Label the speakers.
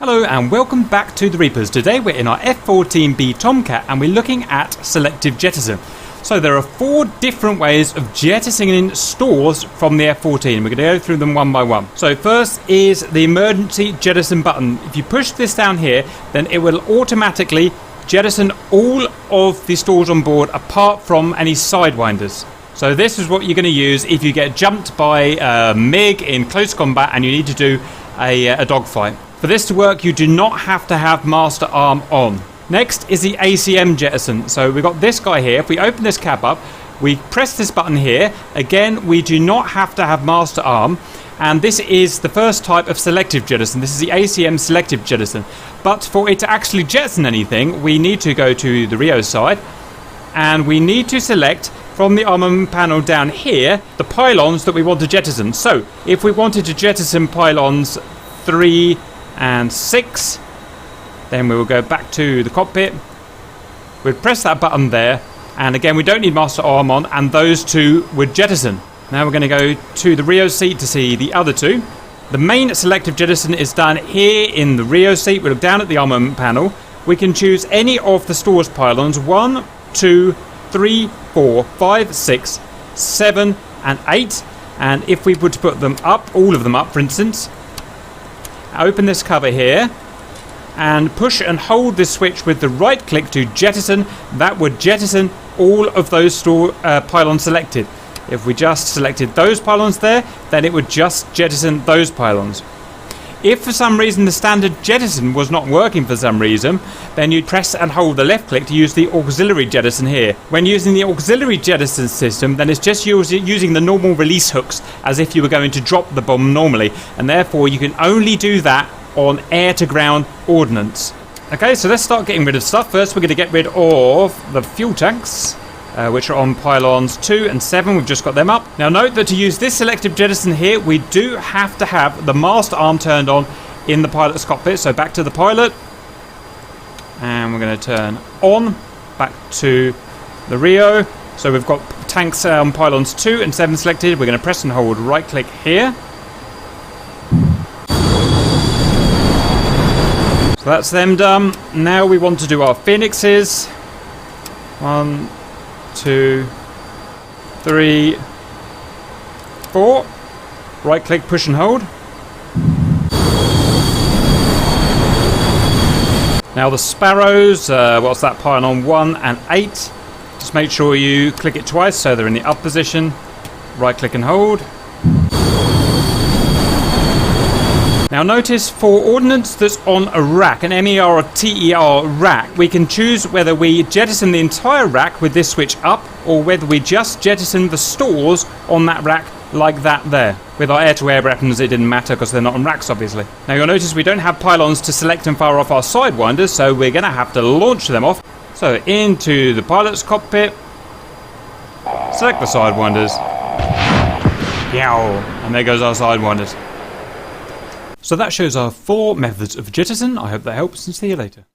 Speaker 1: Hello and welcome back to the Reapers. Today we're in our F-14B Tomcat and we're looking at Selective Jettison. So there are 4 different ways of jettisoning stores from the F-14. We're going to go through them one by one. So first is the emergency jettison button. If you push this down here, then it will automatically jettison all of the stores on board apart from any sidewinders. So this is what you're going to use if you get jumped by a MiG in close combat and you need to do a dogfight. For this to work, you do not have to have master arm on. Next is the ACM jettison. So we've got this guy here. If we open this cab up, we press this button here. Again, we do not have to have master arm. And this is the first type of selective jettison. This is the ACM selective jettison. But for it to actually jettison anything, we need to go to the Rio side. And we need to select from the armament panel down here the pylons that we want to jettison. So if we wanted to jettison pylons 3 and 6, then we will go back to the cockpit. We'd press that button there, and again we don't need master arm on, and those 2 would jettison. Now we're going to go to the Rio seat to see the other 2. The main selective jettison is done here in the Rio seat. We look down at the armament panel. We can choose any of the stores pylons 1, 2, 3, 4, 5, 6, 7 and 8, and if we were to put them up, all of them up for instance, open this cover here and push and hold this switch with the right click to jettison, that would jettison all of those pylons selected. If we just selected those pylons there, then it would just jettison those pylons. If for some reason the standard jettison was not working for some reason, then you'd press and hold the left click to use the auxiliary jettison here. When using the auxiliary jettison system, then it's just using the normal release hooks as if you were going to drop the bomb normally, and therefore you can only do that on air-to-ground ordnance. Okay, so let's start getting rid of stuff. First we're going to get rid of the fuel tanks, which are on pylons 2 and 7. We've just got them up. Now note that to use this selective jettison here, we do have to have the master arm turned on in the pilot's cockpit. So back to the pilot, and we're going to turn on, back to the Rio. So we've got tanks on pylons 2 and 7 selected. We're going to press and hold right click here. So that's them done. Now we want to do our Phoenixes. 1, 2, 3, 4. Right click, push and hold. Now the Sparrows, what's that, pylon 1 and 8. Just make sure you click it twice so they're in the up position. Right click and hold. Now notice for ordnance that's on a rack, an MER or TER rack, we can choose whether we jettison the entire rack with this switch up or whether we just jettison the stores on that rack like that there. With our air-to-air weapons it didn't matter because they're not on racks obviously. Now you'll notice we don't have pylons to select and fire off our sidewinders, so we're going to have to launch them off. So into the pilot's cockpit, select the sidewinders, yow, and there goes our sidewinders. So that shows our 4 methods of jettison. I hope that helps, and see you later.